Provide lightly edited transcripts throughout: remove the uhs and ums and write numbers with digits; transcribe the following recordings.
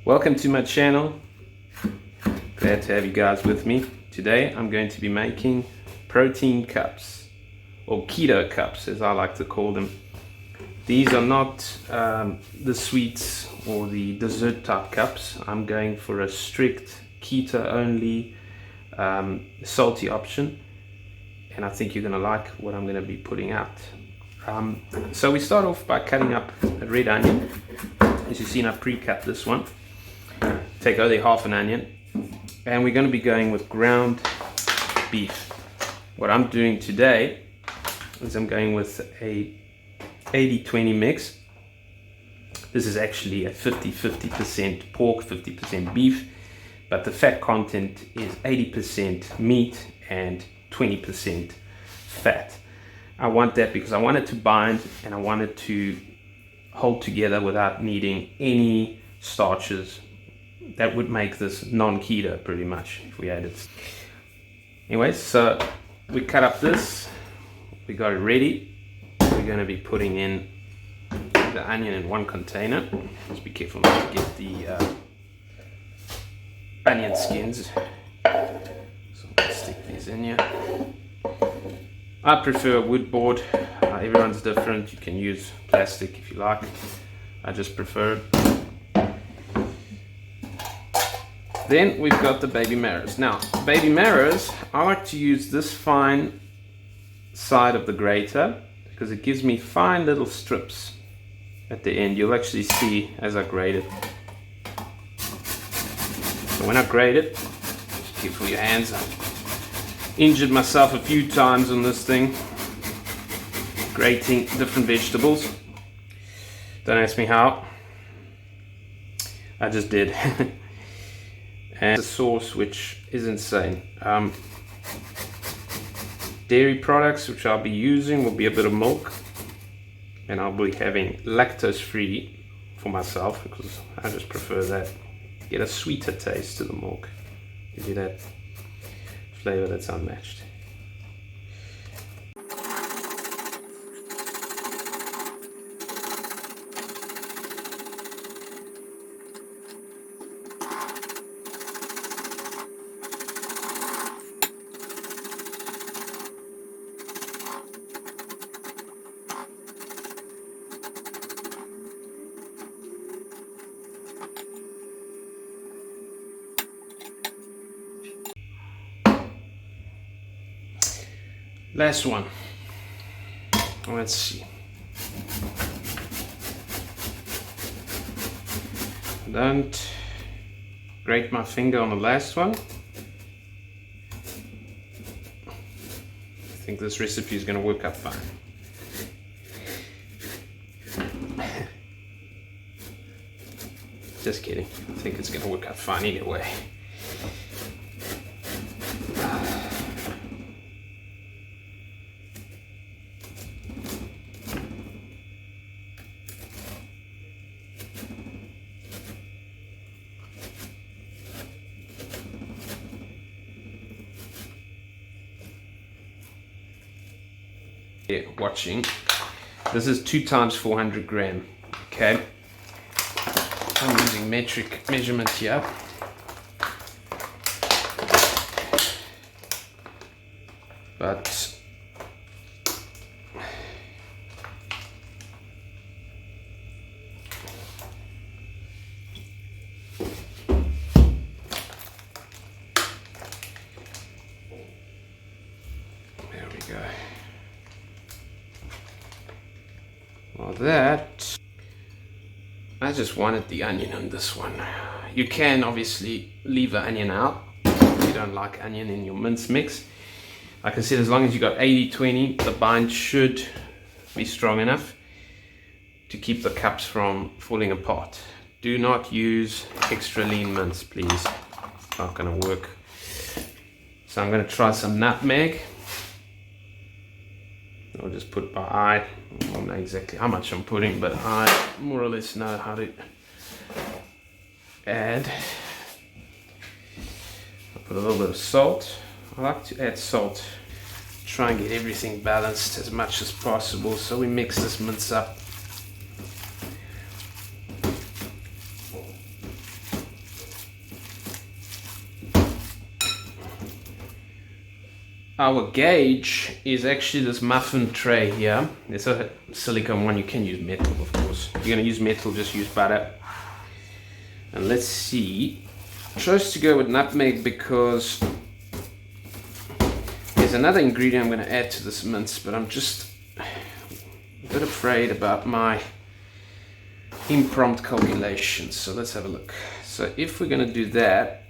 Welcome to my channel. Glad to have you guys with me. Today I'm going to be making protein cups, or keto cups as I like to call them. These are not the sweets or the dessert type cups. I'm going for a strict keto only salty option, and I think you're going to like what I'm going to be putting out. So we start off by cutting up a red onion. As you've seen, I pre-cut this one. Take only half an onion, and we're going to be going with ground beef. What I'm doing today is I'm going with a 80-20 mix. This is actually a 50% pork, 50% beef, but the fat content is 80% meat and 20% fat. I want that because I want it to bind and I want it to hold together without needing any starches. That would make this non-keto pretty much if we added. Anyways, so we cut up this, we got it ready. We're going to be putting in the onion in one container. Just be careful not to get the onion skins. So let's stick these in here. I prefer wood board. Everyone's different. You can use plastic if you like. I just prefer it. Then we've got the baby marrows. Now, baby marrows, I like to use this fine side of the grater because it gives me fine little strips at the end. You'll actually see as I grate it. So when I grate it, just careful your hands. I've injured myself a few times on this thing, grating different vegetables. Don't ask me how. I just did. And the sauce, which is insane. Dairy products which I'll be using will be a bit of milk, and I'll be having lactose free for myself because I just prefer that. Get a sweeter taste to the milk. Give you that flavor that's unmatched. Last one. Let's see. Don't grate my finger on the last one. I think this recipe is going to work out fine. Just kidding. I think it's going to work out fine either way. Watching, this is 2 times 400 gram. Okay, I'm using metric measurement here. But there we go. Well, that, I just wanted the onion on this one. You can obviously leave the onion out if you don't like onion in your mince mix. Like I said, as long as you got 80-20, the bind should be strong enough to keep the cups from falling apart. Do not use extra lean mince, please. It's not going to work. So I'm going to try some nutmeg. I'll just put by eye. I don't know exactly how much I'm putting, but I more or less know how to add. I'll put a little bit of salt. I like to add salt. Try and get everything balanced as much as possible, so we mix this mince up. our gauge is actually this muffin tray here. It's a silicone one. You can use metal, of course. If you're going to use metal, just use butter. And let's see. I chose to go with nutmeg because there's another ingredient I'm going to add to this mince, but I'm just a bit afraid about my impromptu calculations. So let's have a look. So if we're going to do that,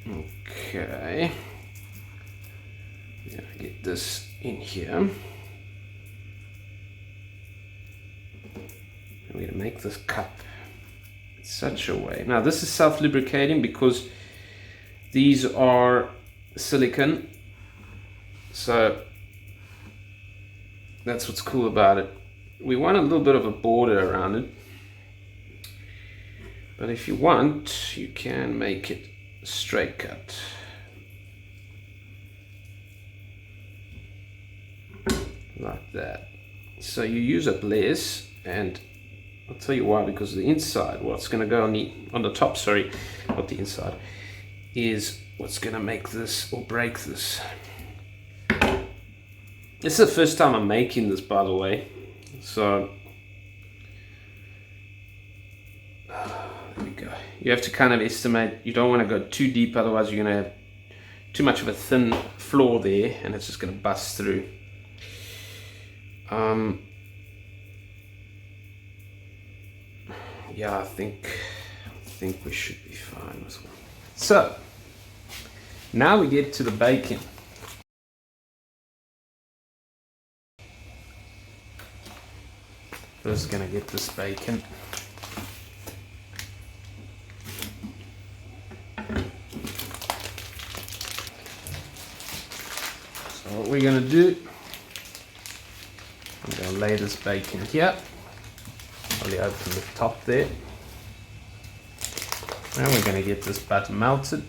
okay. Get this in here. And we're going to make this cup in such a way. Now this is self-lubricating because these are silicone. So that's what's cool about it. We want a little bit of a border around it. But if you want, you can make it straight cut. Like that. So you use up less, and I'll tell you why, because the inside, what's going to go on the top, sorry, not the inside, is what's going to make this or break this. This is the first time I'm making this, by the way, so there we go. You have to kind of estimate. You don't want to go too deep, otherwise you're going to have too much of a thin floor there and it's just going to bust through. Yeah, I think we should be fine as well. So now we get to the bacon. First gonna get this bacon. So what we're gonna do, I'm going to lay this bacon here. Probably open the top there. And we're going to get this butter melted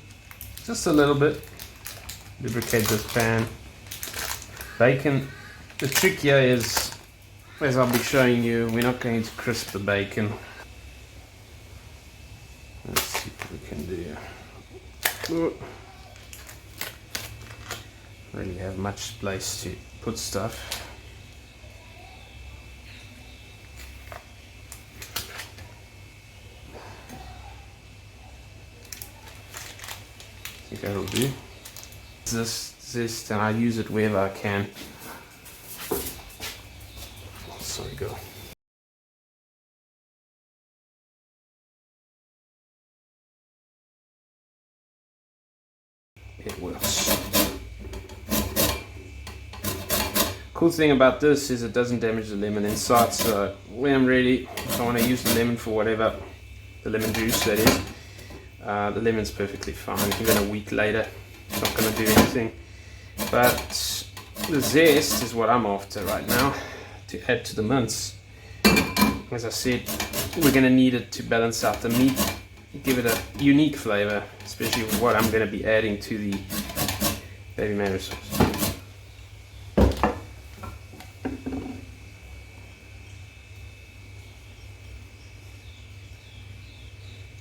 just a little bit. Lubricate this pan. Bacon, the trick here is, as I'll be showing you, we're not going to crisp the bacon. Let's see what we can do. Really have much place to put stuff. I think that'll do. This Zest, and I use it wherever I can. Sorry, go. It works. Cool thing about this is it doesn't damage the lemon inside, so when I'm ready, if I want to use the lemon for whatever, the lemon juice that is, the lemon's perfectly fine. Even a week later, it's not going to do anything. But the zest is what I'm after right now to add to the mince. As I said, we're going to need it to balance out the meat, give it a unique flavor, especially with what I'm going to be adding to the baby Marrow sauce.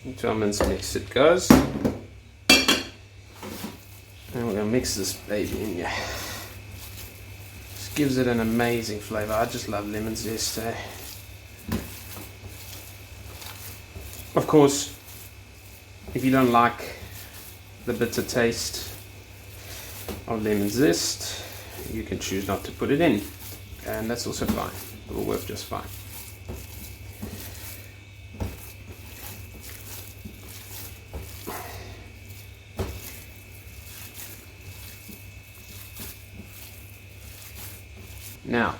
Into our mince mix it goes. And we're going to mix this baby in here. This gives it an amazing flavor. I just love lemon zest. Of course, if you don't like the bitter taste of lemon zest, you can choose not to put it in. And that's also fine. It will work just fine. Now,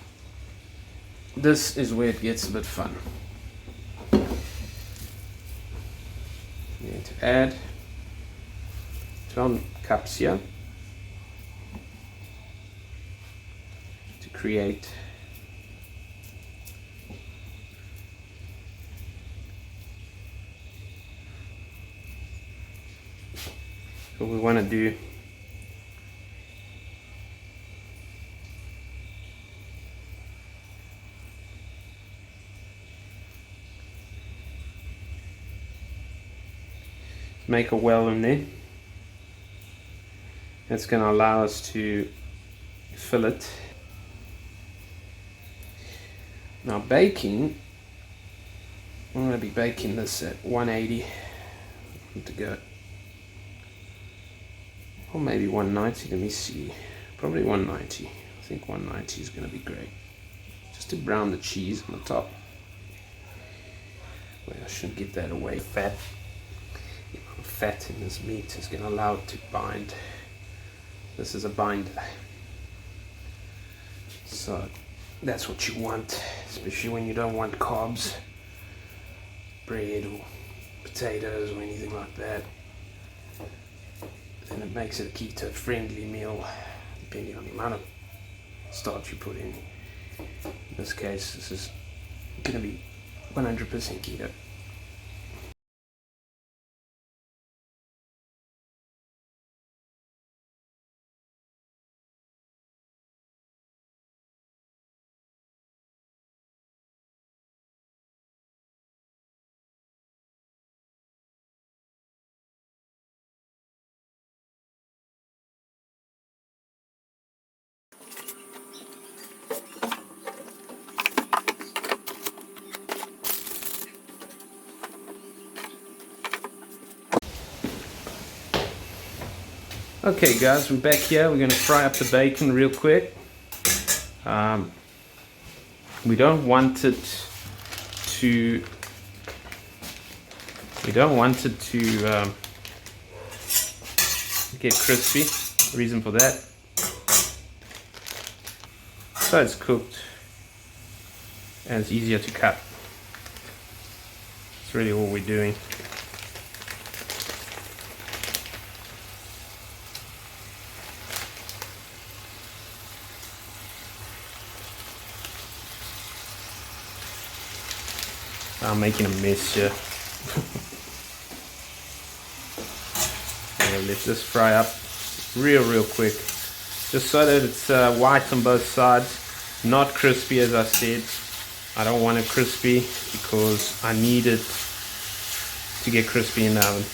this is where it gets a bit fun. I'm going to add 12 cups here to create what we want to do. Make a well in there, It's going to allow us to fill it. Now baking, I'm going to be baking this at 180 to go, or maybe 190. Let me see, probably 190. I think 190 is going to be great, just to brown the cheese on the top. Well, I shouldn't give that away. Fat in this meat is going to allow it to bind. This is a binder, so that's what you want, especially when you don't want carbs, bread or potatoes or anything like that. Then it makes it a keto friendly meal, depending on the amount of starch you put in. In this case, this is going to be 100% keto. Okay guys, we're back here. We're going to fry up the bacon real quick. We don't want it to get crispy. The reason for that, so it's cooked and it's easier to cut. That's really all we're doing. I'm making a mess here. Yeah, let's just fry up real quick, just so that it's white on both sides, not crispy as I said. I don't want it crispy because I need it to get crispy in the oven.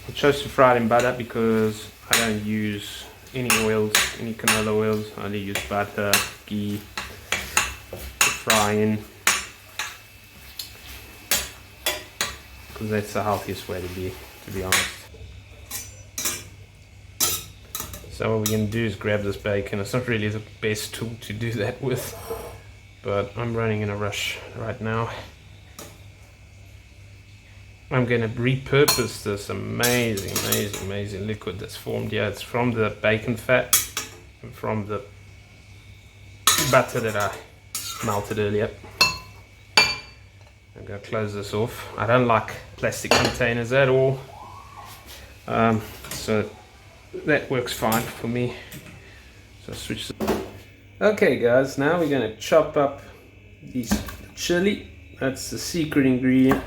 I chose to fry it in butter because I don't use any oils, any canola oils. I only use butter, ghee to fry in, because that's the healthiest way to be honest. So what we're going to do is grab this bacon. It's not really the best tool to do that with, but I'm running in a rush right now. I'm going to repurpose this amazing liquid that's formed here. It's from the bacon fat and from the butter that I melted earlier. I'm going to close this off. I don't like plastic containers at all, so that works fine for me. So switch. Okay guys, now we're going to chop up these chili. That's the secret ingredient.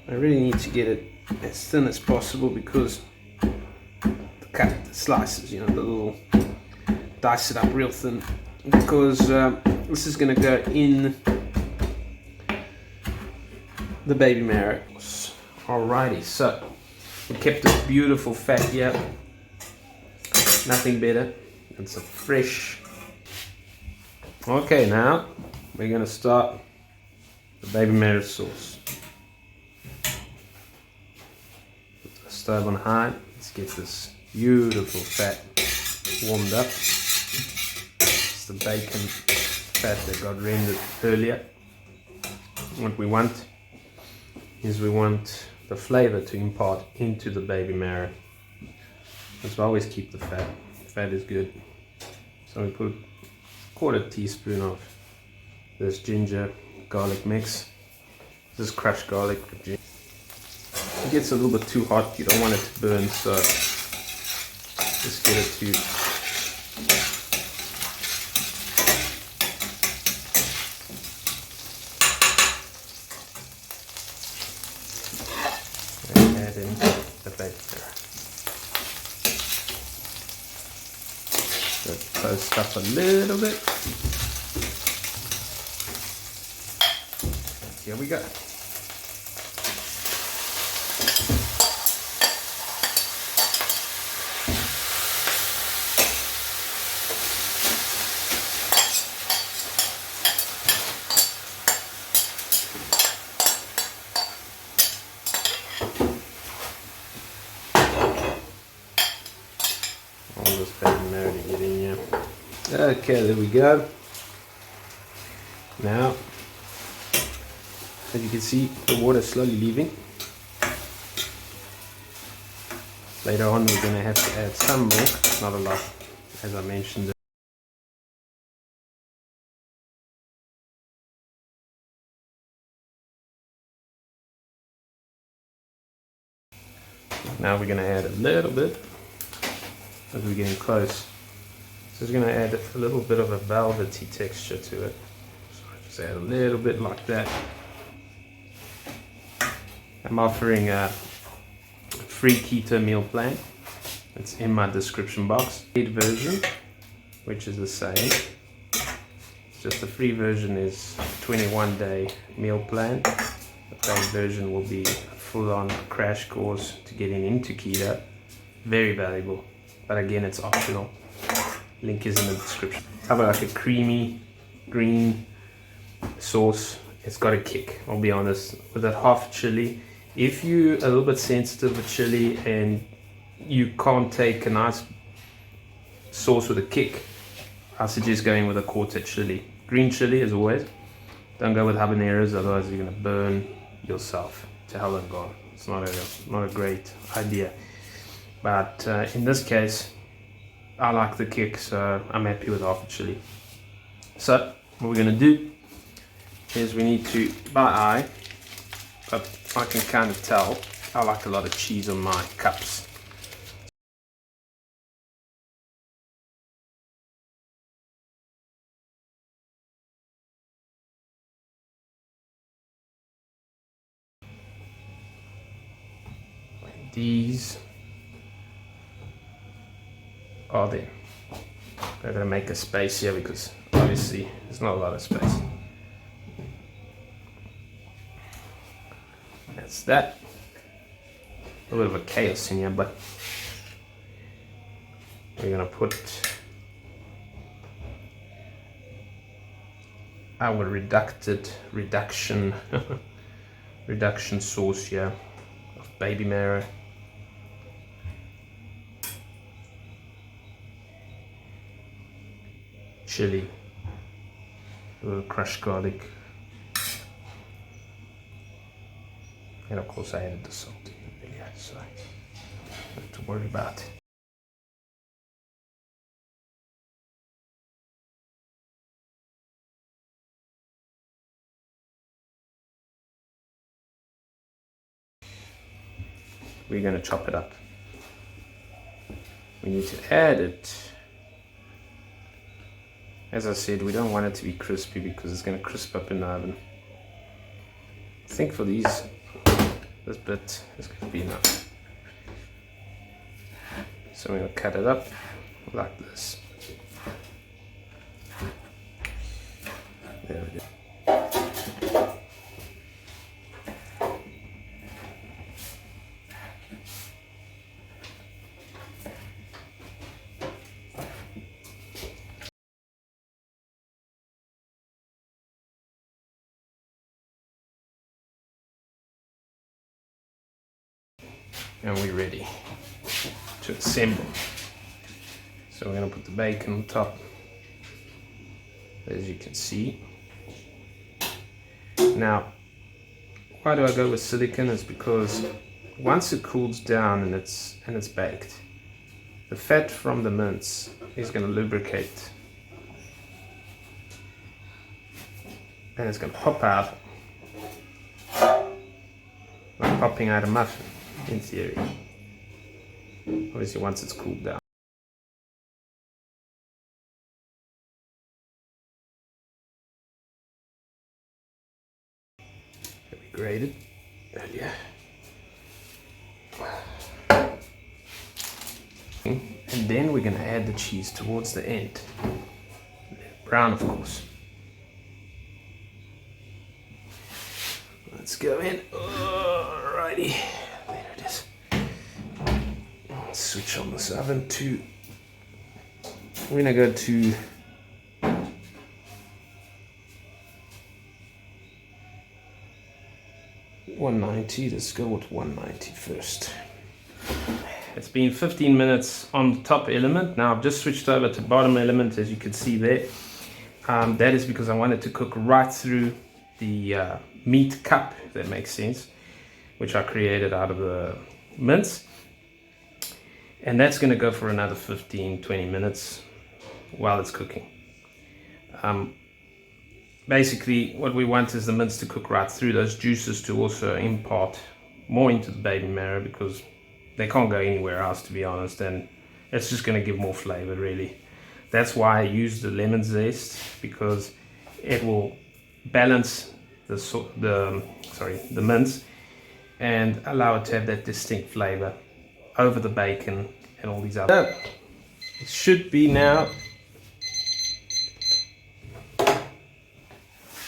I really need to get it as thin as possible because cut the slices, you know, the little, dice it up real thin, because this is going to go in the baby marrow. Alrighty, so we kept this beautiful fat here, nothing better than some fresh. Okay, now we're going to start the baby marrow sauce. Put the stove on high. Let's get this beautiful fat warmed up. It's the bacon fat that got rendered earlier. What we want is we want the flavor to impart into the baby marrow. So always keep the fat. Fat is good. So we put a 1/4 teaspoon of this ginger garlic mix. This is crushed garlic. It gets a little bit too hot. You don't want it to burn, so just get it to up a little bit. Here we go. All this baby marrow to get in here. Okay, there we go. Now, as you can see, the water is slowly leaving. Later on, we're going to have to add some milk, not a lot, as I mentioned. Now we're going to add a little bit as we're getting close. So it's going to add a little bit of a velvety texture to it. So I just add a little bit like that. I'm offering a free keto meal plan. It's in my description box. Paid version, which is the same. It's just the free version is 21-day meal plan. The paid version will be a full-on crash course to getting into keto. Very valuable, but again, it's optional. Link is in the description. How about like a creamy green sauce? It's got a kick, I'll be honest. With that half chili, if you're a little bit sensitive with chili and you can't take a nice sauce with a kick, I suggest going with a quarter chili. Green chili as always. Don't go with habaneros, otherwise you're gonna burn yourself to hell and gone. It's not a great idea. But in this case, I like the kick, so I'm happy with half a chili. So what we're gonna do is we need to, by eye, but I can kind of tell, I like a lot of cheese on my cups. These are there. I'm gonna make a space here because obviously there's not a lot of space. That's that. A little bit of a chaos in here, but we're gonna put our reduction sauce here of baby marrow. Chili, a little crushed garlic, and of course I added the salt in the video, so I don't have to worry about it. We're going to chop it up. We need to add it. As I said, we don't want it to be crispy because it's going to crisp up in the oven. I think for this bit is going to be enough. So we're going to cut it up like this. There we go. And we're ready to assemble. So we're going to put the bacon on top, as you can see. Now, why do I go with silicone? It's because once it cools down and it's baked, the fat from the mince is going to lubricate, and it's going to pop out like popping out a muffin. In theory, obviously once it's cooled down. We grated earlier. And then we're going to add the cheese towards the end. Brown, of course. Let's go in. Alrighty, there it is. Let's switch on this oven to. We're gonna go to 190. Let's go with 190 first. It's been 15 minutes on the top element. Now I've just switched over to bottom element, as you can see there. That is because I wanted to cook right through the meat cup, if that makes sense, which I created out of the mince. And that's going to go for another 15-20 minutes while it's cooking. Basically, what we want is the mince to cook right through, those juices to also impart more into the baby marrow, because they can't go anywhere else, to be honest, and it's just going to give more flavor, really. That's why I use the lemon zest, because it will balance the mince and allow it to have that distinct flavor over the bacon and all these other. It should be now.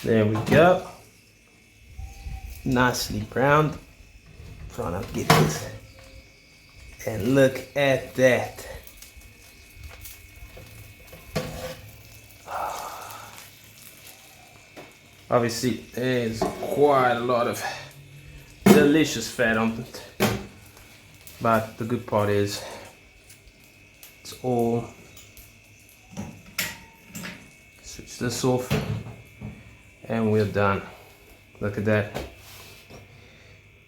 There we go. Nicely browned. Try not to get this. And look at that. Obviously, there's quite a lot of delicious fat on it. But the good part is, it's all. Switch this off. And we're done. Look at that.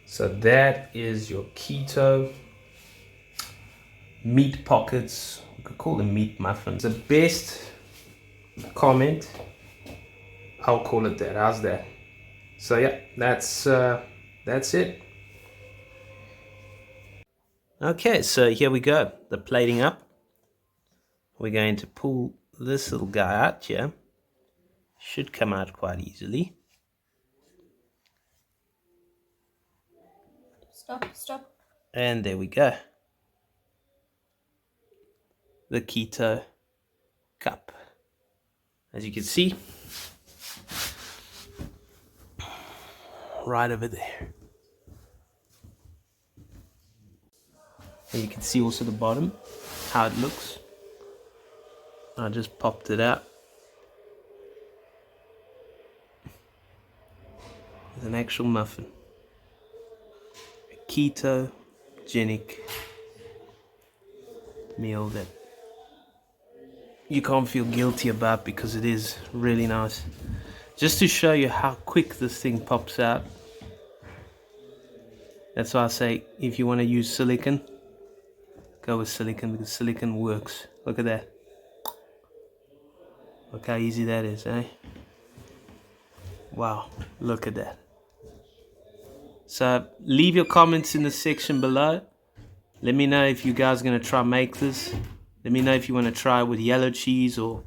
So that is your keto meat pockets. We could call them meat muffins. The best comment, I'll call it that. How's that? So yeah, that's it. Okay, so here we go. The plating up. We're going to pull this little guy out here. Should come out quite easily. Stop. And there we go. The keto cup. As you can see, right over there. And you can see also the bottom, how it looks. I just popped it out. It's an actual muffin. A ketogenic meal that you can't feel guilty about, because it is really nice. Just to show you how quick this thing pops out. That's why I say, if you want to use silicone, go with silicone, because silicone works. Look at that. Look how easy that is, eh? Wow, look at that. So leave your comments in the section below. Let me know if you guys are going to try make this. Let me know if you want to try it with yellow cheese or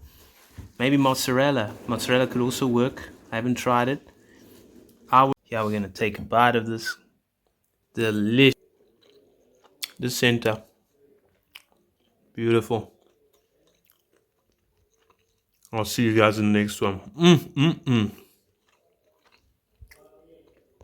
maybe mozzarella. Mozzarella could also work. I haven't tried it. Yeah, we're going to take a bite of this. Delicious. The center. Beautiful. I'll see you guys in the next one.